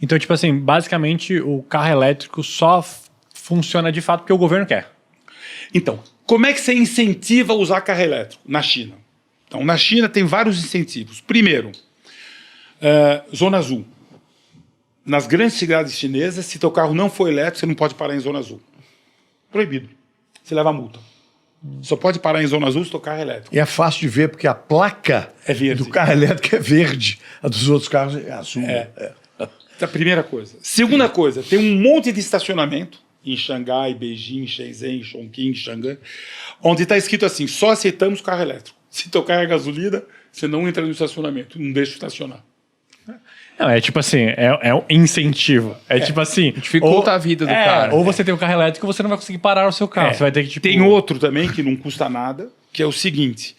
Então, tipo assim, basicamente o carro elétrico só funciona de fato porque o governo quer. Então, como é que você incentiva a usar carro elétrico? Na China. Então, na China tem vários incentivos. Primeiro, zona azul. Nas grandes cidades chinesas, se teu carro não for elétrico, você não pode parar em zona azul. Proibido. Você leva multa. Só pode parar em zona azul se teu carro é elétrico. E é fácil de ver, porque a placa É verde. do carro elétrico é verde. A dos outros carros é azul. A primeira coisa. Segunda coisa, tem um monte de estacionamento em Xangai, Beijing, Shenzhen, Chongqing, Xangai, onde está escrito assim, só aceitamos carro elétrico. Se teu carro é gasolina, você não entra no estacionamento, não deixa estacionar. Não, é tipo assim, é um incentivo. É tipo assim... Dificulta a vida do cara. Ou você tem um carro elétrico, você não vai conseguir parar o seu carro. Você vai ter que, tipo... Tem outro também que não custa nada, que é o seguinte,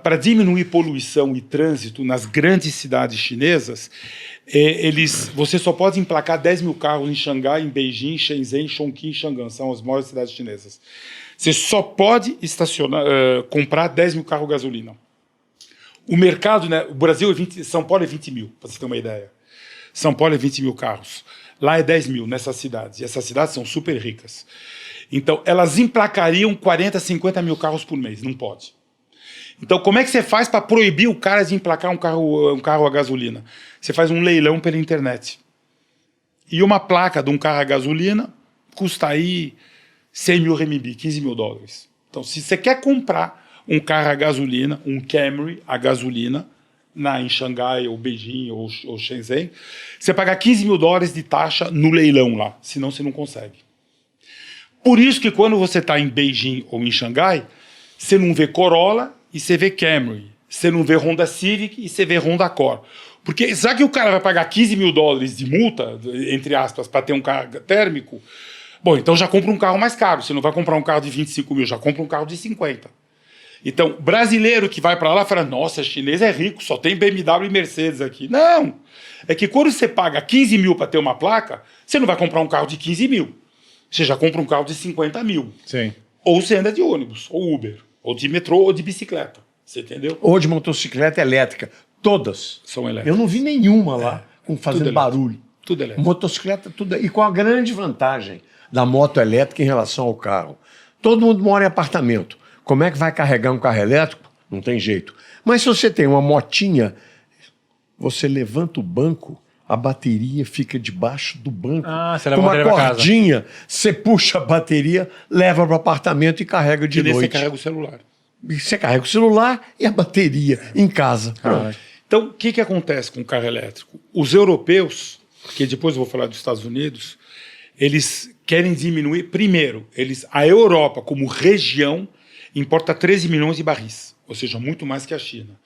para diminuir poluição e trânsito nas grandes cidades chinesas, você só pode emplacar 10 mil carros em Xangai, em Beijing, Shenzhen, Chongqing e Xangai, são as maiores cidades chinesas. Você só pode comprar 10 mil carros gasolina. O mercado, né, o Brasil São Paulo é 20 mil, para você ter uma ideia. São Paulo é 20 mil carros. Lá é 10 mil nessas cidades. E essas cidades são super ricas. Então, elas emplacariam 40, 50 mil carros por mês. Não pode. Então, como é que você faz para proibir o cara de emplacar um carro a gasolina? Você faz um leilão pela internet. E uma placa de um carro a gasolina custa aí 100 mil renminbi, 15 mil dólares. Então, se você quer comprar um carro a gasolina, um Camry a gasolina, em Xangai, ou Beijing, ou Shenzhen, você paga 15 mil dólares de taxa no leilão lá, senão você não consegue. Por isso que quando você está em Beijing ou em Xangai, você não vê Corolla e você vê Camry, você não vê Honda Civic e você vê Honda Accord. Porque sabe que o cara vai pagar 15 mil dólares de multa, entre aspas, para ter um carro térmico? Bom, então já compra um carro mais caro, você não vai comprar um carro de 25 mil, já compra um carro de 50. Então, brasileiro que vai para lá fala, nossa, chinês é rico, só tem BMW e Mercedes aqui. Não! É que quando você paga 15 mil para ter uma placa, você não vai comprar um carro de 15 mil. Você já compra um carro de 50 mil. Sim. Ou você anda de ônibus, ou Uber, ou de metrô, ou de bicicleta. Você entendeu? Ou de motocicleta elétrica. Todas. São elétricas. Eu não vi nenhuma lá fazendo tudo barulho. Tudo elétrico. Motocicleta, tudo. E com a grande vantagem da moto elétrica em relação ao carro. Todo mundo mora em apartamento. Como é que vai carregar um carro elétrico? Não tem jeito. Mas se você tem uma motinha, você levanta o banco, a bateria fica debaixo do banco. Você leva com a uma bateria pra casa. cordinha, você puxa a bateria, leva para o apartamento e carrega de E noite. você carrega o celular. E você carrega o celular e a bateria em casa. Pronto. Então, o que acontece com o carro elétrico? Os europeus, que depois eu vou falar dos Estados Unidos, eles querem diminuir, primeiro, a Europa como região importa 13 milhões de barris, ou seja, muito mais que a China.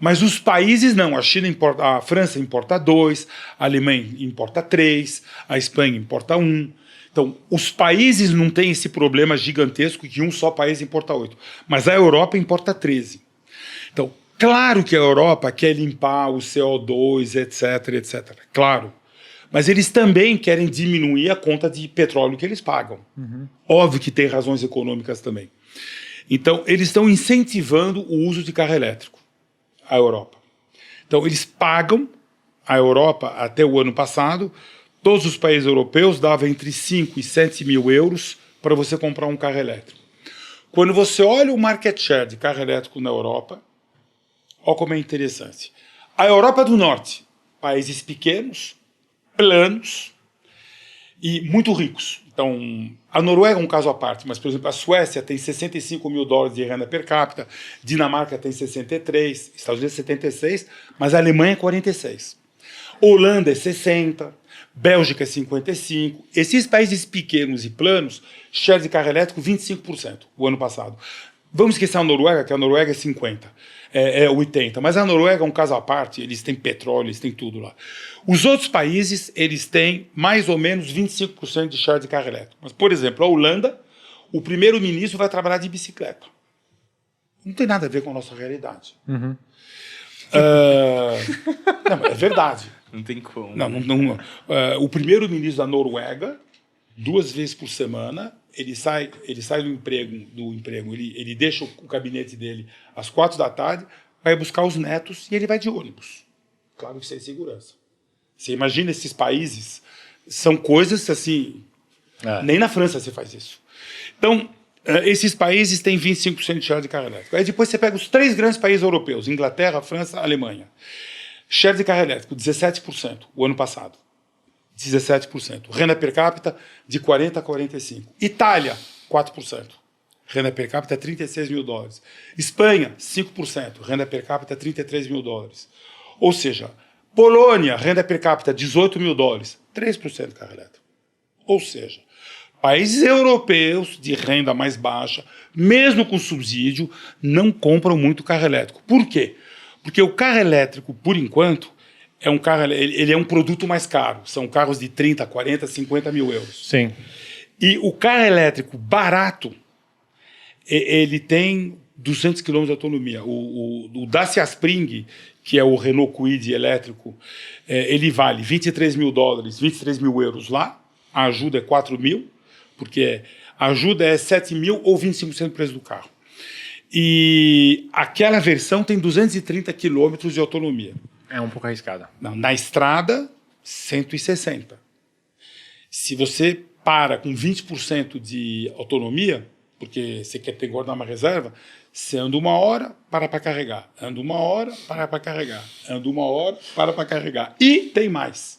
Mas os países não, a França importa 2, a Alemanha importa 3, a Espanha importa 1. Então, os países não têm esse problema gigantesco que um só país importa 8, mas a Europa importa 13. Então, claro que a Europa quer limpar o CO2, etc, etc, claro. Mas eles também querem diminuir a conta de petróleo que eles pagam. Óbvio que tem razões econômicas também. Então, eles estão incentivando o uso de carro elétrico, a Europa. Então, eles pagam, a Europa, até o ano passado, todos os países europeus davam entre 5 e 7 mil euros para você comprar um carro elétrico. Quando você olha o market share de carro elétrico na Europa, olha como é interessante. A Europa do Norte, países pequenos, planos e muito ricos. Então, a Noruega é um caso à parte, mas, por exemplo, a Suécia tem 65 mil dólares de renda per capita, Dinamarca tem 63, Estados Unidos 76, mas a Alemanha é 46. Holanda é 60, Bélgica é 55. Esses países pequenos e planos, share de carro elétrico 25% o ano passado. Vamos esquecer a Noruega, que a Noruega é 50, é 80. Mas a Noruega é um caso à parte, eles têm petróleo, eles têm tudo lá. Os outros países, eles têm mais ou menos 25% de share de carro elétrico. Mas, por exemplo, a Holanda, o primeiro-ministro vai trabalhar de bicicleta. Não tem nada a ver com a nossa realidade. Não, é verdade. Não tem como. O primeiro-ministro da Noruega, 2 vezes por semana, ele sai do emprego, ele deixa o gabinete dele às 4 da tarde, vai buscar os netos e ele vai de ônibus. Claro que sem segurança. Você imagina esses países, são coisas assim... Nem na França você faz isso. Então, esses países têm 25% de share de carro elétrico. Aí depois você pega os 3 grandes países europeus, Inglaterra, França, Alemanha. Share de carro elétrico, 17% o ano passado. 17%. Renda per capita, de 40 a 45. Itália, 4%. Renda per capita, 36 mil dólares. Espanha, 5%. Renda per capita, 33 mil dólares. Ou seja, Polônia, renda per capita, 18 mil dólares. 3% de carro elétrico. Ou seja, países europeus de renda mais baixa, mesmo com subsídio, não compram muito carro elétrico. Por quê? Porque o carro elétrico, por enquanto, ele é um produto mais caro. São carros de 30, 40, 50 mil euros. Sim. E o carro elétrico barato, ele tem 200 km de autonomia. O Dacia Spring, que é o Renault Kwid elétrico, ele vale 23 mil dólares, 23 mil euros lá. A ajuda é 4 mil, porque a ajuda é 7 mil ou 25% do preço do carro. E aquela versão tem 230 quilômetros de autonomia. É um pouco arriscada. Na estrada, 160. Se você para com 20% de autonomia, porque você quer ter guardar uma reserva, você anda 1 hora, para carregar. Anda 1 hora, para carregar. Anda 1 hora, para carregar. E tem mais.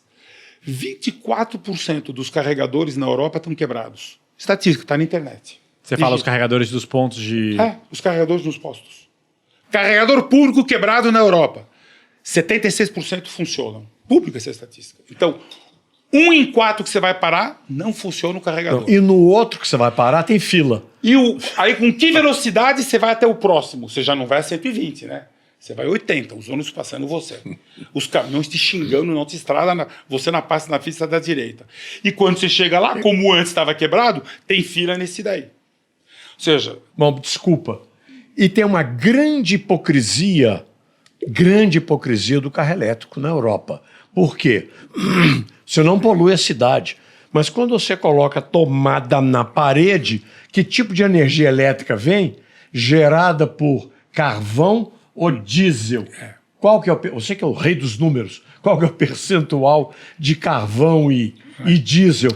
24% dos carregadores na Europa estão quebrados. Estatística, está na internet. Você fala os carregadores dos pontos de... Os carregadores nos postos. Carregador público quebrado na Europa. 76% funcionam. Pública essa estatística. Então, 1 em 4 que você vai parar, não funciona o carregador. E no outro que você vai parar, tem fila. E aí, com que velocidade você vai até o próximo? Você já não vai a 120, né? Você vai a 80, os ônibus passando você. Os caminhões te xingando na autoestrada, você na pista na pista da direita. E quando você chega lá, como antes estava quebrado, tem fila nesse daí. Ou seja... Bom, desculpa. E tem uma grande hipocrisia do carro elétrico na Europa. Por quê? Você não polui a cidade. Mas quando você coloca tomada na parede, que tipo de energia elétrica vem? Gerada por carvão ou diesel? Qual que é você que é o rei dos números, qual que é o percentual de carvão e diesel?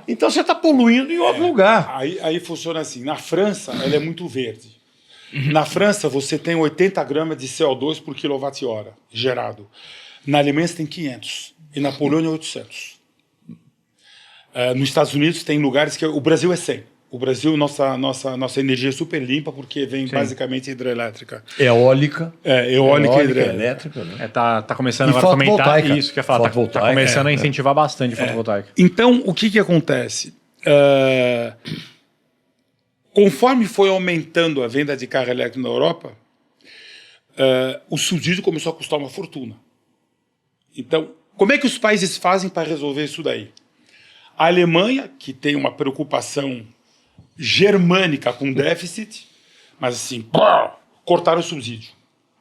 Então você está poluindo em outro lugar. Aí funciona assim. Na França, ela é muito verde. Na França, você tem 80 gramas de CO2 por quilowatt-hora gerado. Na Alemanha, você tem 500. E na Polônia, 800. Nos Estados Unidos, tem lugares que... O Brasil é 100. O Brasil, nossa energia é super limpa porque vem basicamente hidrelétrica. Eólica. Eólica e elétrica. Né? Tá começando agora a fomentar isso que eu ia falar. Tá começando a incentivar bastante fotovoltaica. Então, o que acontece? Conforme foi aumentando a venda de carro elétrico na Europa, o subsídio começou a custar uma fortuna. Então, como é que os países fazem para resolver isso daí? A Alemanha, que tem uma preocupação germânica com déficit, mas assim, cortaram o subsídio.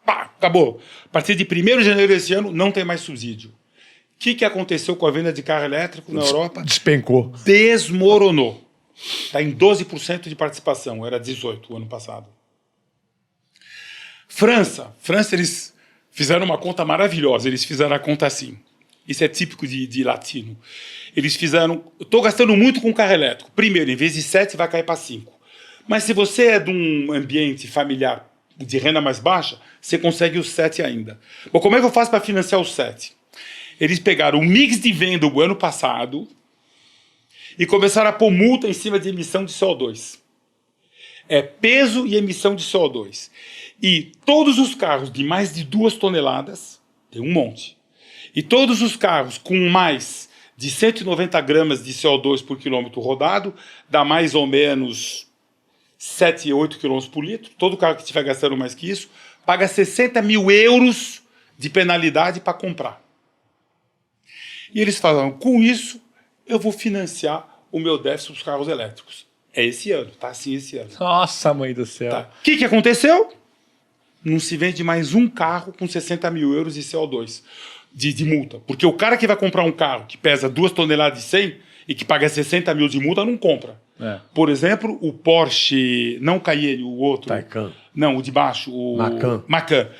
Acabou. A partir de 1º de janeiro desse ano, não tem mais subsídio. O que aconteceu com a venda de carro elétrico na Europa? Despencou. Desmoronou. Está em 12% de participação, era 18% o ano passado. França, eles fizeram uma conta maravilhosa, eles fizeram a conta assim. Isso é típico de latino. Eles fizeram... Estou gastando muito com carro elétrico. Primeiro, em vez de 7, vai cair para 5. Mas se você é de um ambiente familiar de renda mais baixa, você consegue os 7 ainda. Bom, como é que eu faço para financiar os 7? Eles pegaram o mix de venda do ano passado e começaram a pôr multa em cima de emissão de CO2. É peso e emissão de CO2. E todos os carros de mais de 2 toneladas, tem um monte, e todos os carros com mais de 190 gramas de CO2 por quilômetro rodado, dá mais ou menos 7, 8 km por litro. Todo carro que estiver gastando mais que isso, paga 60 mil euros de penalidade para comprar. E eles falaram, com isso, eu vou financiar o meu déficit dos carros elétricos. É esse ano, tá assim esse ano. Nossa, mãe do céu. Tá. O que aconteceu? Não se vende mais um carro com 60 mil euros de CO2 de multa. Porque o cara que vai comprar um carro que pesa 2 toneladas de 100 e que paga 60 mil de multa, não compra. Por exemplo, o Porsche, não Cayenne, o outro... Taycan. Não, o de baixo, o... Macan.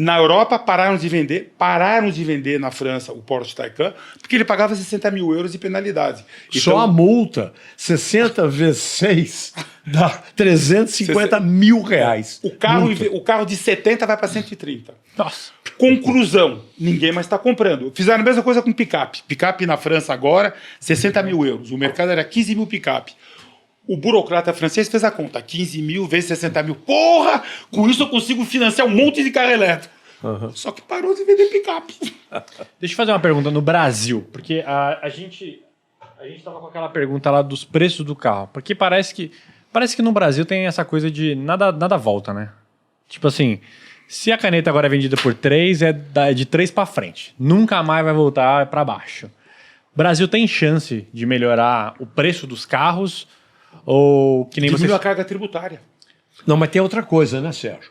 Na Europa pararam de vender na França o Porsche Taycan, porque ele pagava 60 mil euros de penalidade. Só a multa, 60 vezes 6, dá 350 mil reais. O carro de 70 vai para 130. Nossa. Conclusão, ninguém mais está comprando. Fizeram a mesma coisa com picape. Picape na França agora, 60 mil euros. O mercado era 15 mil picape. O burocrata francês fez a conta, 15 mil vezes 60 mil. Porra, com isso eu consigo financiar um monte de carro elétrico. Só que parou de vender picape. Deixa eu fazer uma pergunta no Brasil, porque a gente estava com aquela pergunta lá dos preços do carro, porque parece que no Brasil tem essa coisa de nada volta, né? Tipo assim, se a caneta agora é vendida por 3, é de 3 para frente. Nunca mais vai voltar para baixo. O Brasil tem chance de melhorar o preço dos carros ou que nem Diminuiu você... a carga tributária. Não, mas tem outra coisa, né, Sérgio?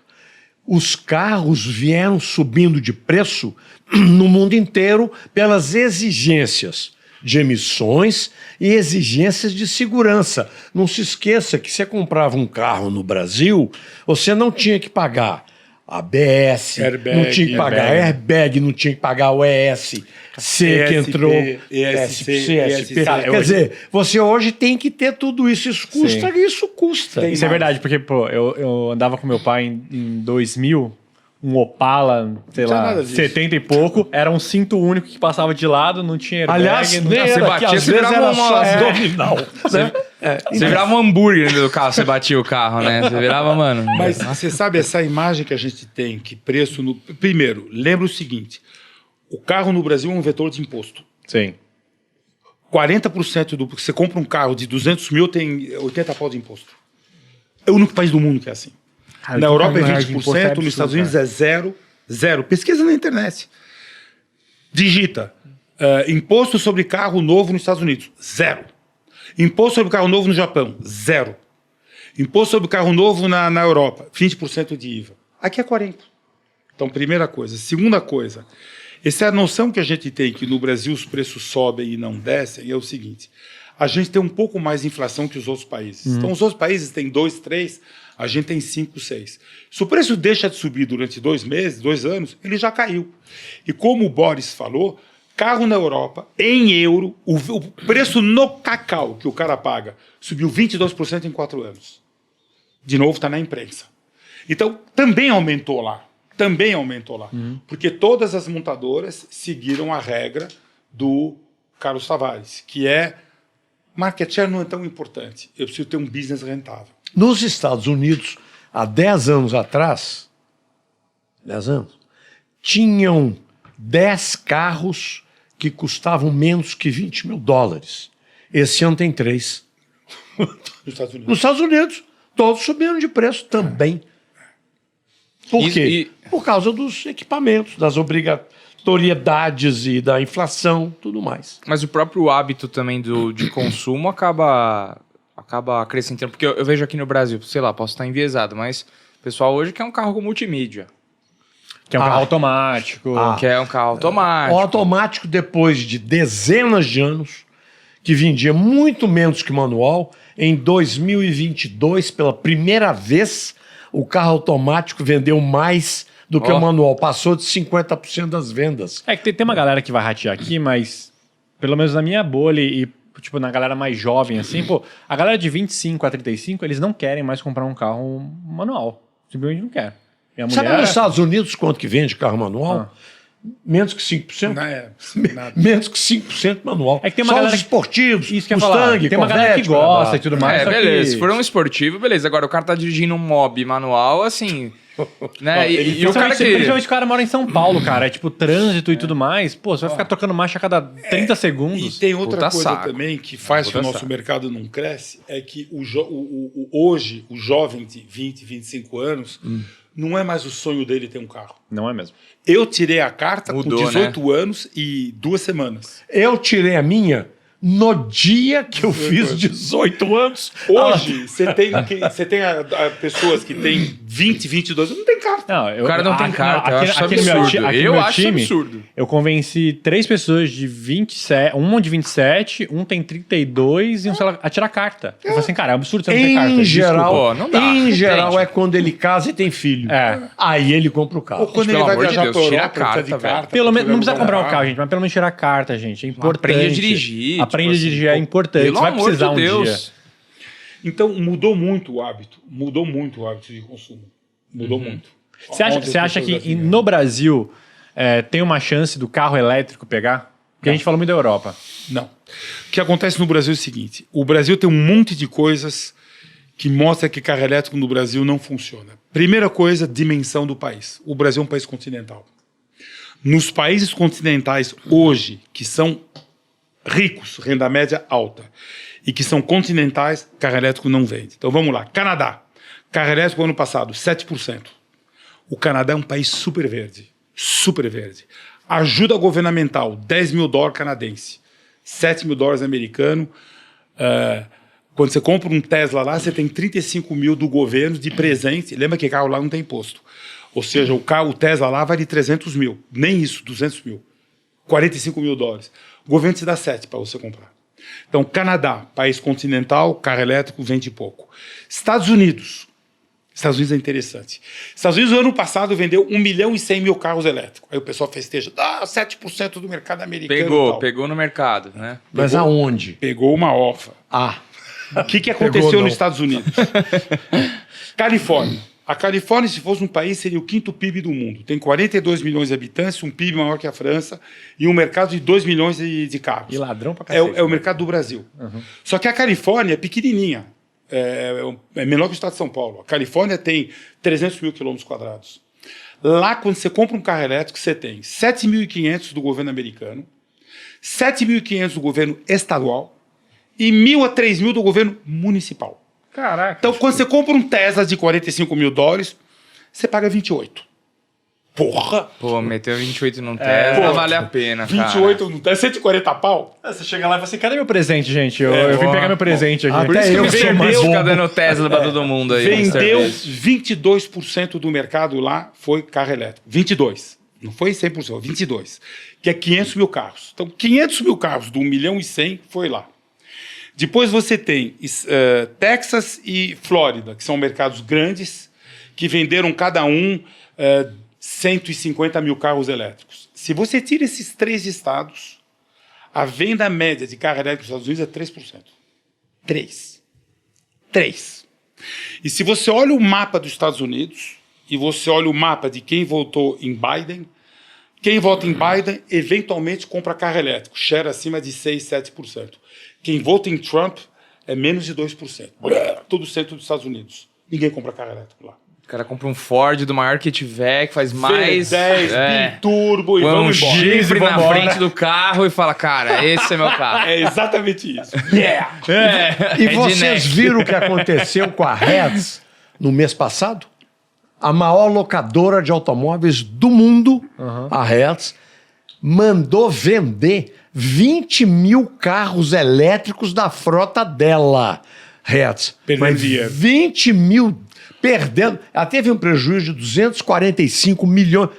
Os carros vieram subindo de preço no mundo inteiro pelas exigências de emissões e exigências de segurança. Não se esqueça que você comprava um carro no Brasil, você não tinha que pagar ABS, Airbag, não tinha que pagar airbag, não tinha que pagar o ESC que entrou, ESP. Quer dizer, você hoje tem que ter tudo isso. Isso custa, Sim. isso custa. Isso é verdade, porque pô, eu andava com meu pai em 2000, um Opala, sei Não tinha lá, nada disso. 70 e pouco, era um cinto único que passava de lado, não tinha airbag. Aliás, não nem tinha... você era, batia, que às você vezes virava era uma- só é. abdominal. Né? Você virava um hambúrguer dentro do carro, você batia o carro, né? Você virava, mano. Mas você sabe essa imagem que a gente tem, que preço no... Primeiro, lembra o seguinte, o carro no Brasil é um vetor de imposto. Sim. 40% do... Você compra um carro de 200 mil, tem 80 pau de imposto. É o único país do mundo que é assim. Cara, Na o que Europa é pagar de 20%, imposto é absurdo, nos Estados Unidos cara. é zero. Pesquisa na internet. Digita. Imposto sobre carro novo nos Estados Unidos. 0. Imposto sobre carro novo no Japão. 0. Imposto sobre carro novo na Europa. 20% de IVA. Aqui é 40%. Então, primeira coisa. Segunda coisa. Essa é a noção que a gente tem que no Brasil os preços sobem e não descem. É o seguinte. A gente tem um pouco mais de inflação que os outros países. Então, os outros países têm 2, 3, a gente tem 5, 6. Se o preço deixa de subir durante 2 meses, 2 anos, ele já caiu. E como o Boris falou, carro na Europa, em euro, o preço no cacau que o cara paga subiu 22% em 4 anos. De novo, está na imprensa. Então, também aumentou lá. Porque todas as montadoras seguiram a regra do Carlos Tavares, que é market share não é tão importante. Eu preciso ter um business rentável. Nos Estados Unidos, há 10 anos atrás, 10 anos, tinham 10 carros que custavam menos que 20 mil dólares. Esse ano tem 3. Nos Estados Unidos. Nos Estados Unidos, todos subiram de preço também. Por quê? Por causa dos equipamentos, das obrigatoriedades e da inflação, tudo mais. Mas o próprio hábito também de consumo acaba acrescentando. Porque eu vejo aqui no Brasil, sei lá, posso estar enviesado, mas o pessoal hoje quer um carro com multimídia. Que é um carro automático. Quer um carro automático. O automático, depois de dezenas de anos, que vendia muito menos que manual, em 2022, pela primeira vez, o carro automático vendeu mais do que o manual. Passou de 50% das vendas. É que tem uma galera que vai ratear aqui, mas pelo menos na minha bolha e tipo na galera mais jovem assim, pô, a galera de 25 a 35, eles não querem mais comprar um carro manual. Simplesmente não quer. E a Sabe mulher... nos Estados Unidos quanto que vende carro manual? Menos que 5%? Não é nada. Menos que 5% manual. É que tem uma Só galera os esportivos, Isso que eu ia falar. Mustang, Tem uma galera que Corvette, gosta blá, e tudo mais. É, só beleza. que- Se for um esportivo, beleza. Agora o cara tá dirigindo um mob manual, assim. Né? E o cara que. Principalmente o cara mora em São Paulo, cara. É tipo trânsito e tudo mais. Pô, você vai ficar trocando marcha a cada 30 E segundos. tem outra Puta coisa saco. também que faz que o Puta nosso saco. mercado não cresce, é que hoje o jovem de 20, 25 anos não é mais o sonho dele ter um carro. Não é mesmo. Eu tirei a carta Mudou, com 18 anos e 2 semanas. Eu tirei a minha no dia que eu fiz 18 anos. Hoje, você tem pessoas que têm 20, 22, não tem carta. Não, O cara não tem carta, eu acho isso no meu absurdo. ti- aqui no Eu meu acho time, absurdo. Eu convenci 3 pessoas de 27, um de 27, um tem 32 e um, sei lá, a tirar carta. Eu falei assim, cara, é absurdo você não ter carta. Em geral, Pô, não dá. em geral Entende? é quando ele casa e tem filho. É. Aí ele compra o carro. Ou quando pelo ele vai amor de viajar Deus, pra tira Europa, a precisa de carta, velho. Pelo menos, não precisa poder comprar um alugar. carro, gente, mas pelo menos tirar carta, gente. É importante. Aprende a dirigir. Aprende tipo a dirigir, assim, é importante. Pelo Você vai amor precisar de um Deus. dia. Então, mudou muito o hábito de consumo. Mudou muito. Você acha, Onde você as acha pessoas que assim, no Brasil tem uma chance do carro elétrico pegar? Porque a gente falou muito da Europa. Não. O que acontece no Brasil é o seguinte: o Brasil tem um monte de coisas que mostra que carro elétrico no Brasil não funciona. Primeira coisa, dimensão do país. O Brasil é um país continental. Nos países continentais hoje, que são ricos, renda média alta, e que são continentais, carro elétrico não vende. Então vamos lá. Canadá. Carro elétrico ano passado, 7%. O Canadá é um país super verde. Super verde. Ajuda governamental, 10 mil dólares canadense, 7 mil dólares americano. Quando você compra um Tesla lá, você tem 35 mil do governo de presente. Lembra que carro lá não tem imposto. Ou seja, o Tesla lá vale 300 mil. Nem isso, 200 mil. 45 mil dólares. O governo te dá 7 para você comprar. Então, Canadá, país continental, carro elétrico vende pouco. Estados Unidos é interessante. Estados Unidos, no ano passado, vendeu 1 milhão e 100 mil carros elétricos. Aí o pessoal festeja, 7% do mercado americano. Pegou no mercado, né? Mas aonde? Pegou uma ova. Ah, O que aconteceu Pegou, não. nos Estados Unidos? Califórnia. A Califórnia, se fosse um país, seria o 5º PIB do mundo. Tem 42 milhões de habitantes, um PIB maior que a França e um mercado de 2 milhões de carros. E ladrão pra É, cacete. é o mercado do Brasil. Só que a Califórnia é pequenininha. É menor que o estado de São Paulo. A Califórnia tem 300 mil quilômetros quadrados. Lá, quando você compra um carro elétrico, você tem 7.500 do governo americano, 7.500 do governo estadual e 1.000 a 3.000 do governo municipal. Caraca. Então, quando você compra um Tesla de 45 mil dólares, você paga 28. Porra! Pô, meteu 28 num Tesla, Pô, vale a pena, cara. 28 no Tesla, 140 pau? Você chega lá e fala assim, cadê meu presente, gente? Eu vim boa. pegar meu presente aqui. Até Por isso que eu o sou Mr. mais Beast fica bobo. dando Tesla pra todo mundo aí. Vendeu Mr. Beast. 22% do mercado lá foi carro elétrico. 22. Não foi 100%, 22. Que é 500 mil carros. Então, 500 mil carros do 1 milhão e 100 foi lá. Depois você tem Texas e Flórida, que são mercados grandes, que venderam cada um 150 mil carros elétricos. Se você tira esses 3 estados, a venda média de carro elétrico nos Estados Unidos é 3%. 3. E se você olha o mapa dos Estados Unidos e você olha o mapa de quem votou em Biden, quem vota em Biden eventualmente compra carro elétrico, share acima de 6, 7%. Quem vota em Trump é menos de 2%. Todo o centro dos Estados Unidos. Ninguém compra carro elétrico lá. O cara compra um Ford do maior que tiver, que faz mais... V10, biturbo e põe um vamos embora. chifre na vambora. frente do carro e fala, cara, esse é meu carro. É exatamente isso. Yeah! E É de vocês neck. viram o que aconteceu com a Hertz no mês passado? A maior locadora de automóveis do mundo, a Hertz, mandou vender 20 mil carros elétricos da frota dela. Hertz. Perdendo Mas dinheiro. 20 mil perdendo. Ela teve um prejuízo de 245 milhões.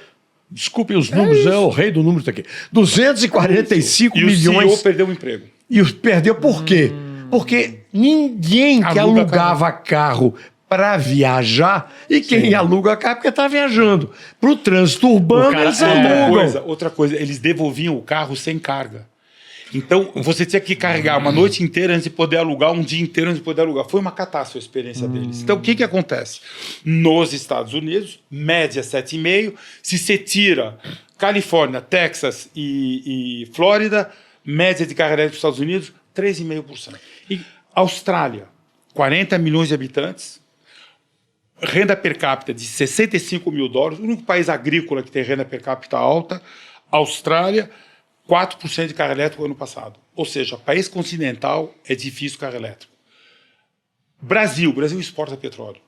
Desculpem os números, é o rei do número isso aqui. 245 E o milhões. CEO perdeu o emprego. E perdeu por quê? Porque ninguém que Aluga alugava carro para viajar e quem aluga carro porque está viajando. Para o trânsito urbano, eles alugam. Outra coisa, eles devolviam o carro sem carga. Então, você tinha que carregar uma noite inteira antes de poder alugar, um dia inteiro antes de poder alugar. Foi uma catástrofe a experiência deles. Então, o que acontece? Nos Estados Unidos, média 7,5%. Se você tira Califórnia, Texas e Flórida, média de carga elétrica dos Estados Unidos, 3,5%. E Austrália, 40 milhões de habitantes, renda per capita de 65 mil dólares, o único país agrícola que tem renda per capita alta, Austrália, 4% de carro elétrico no ano passado. Ou seja, país continental é difícil carro elétrico. Brasil exporta petróleo.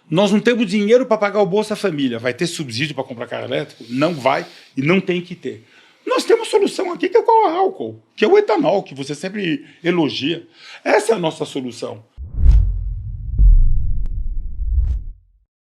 Nós não temos dinheiro para pagar o Bolsa Família. Vai ter subsídio para comprar carro elétrico? Não vai e não tem que ter. Nós temos solução aqui que é o álcool, que é o etanol, que você sempre elogia. Essa é a nossa solução.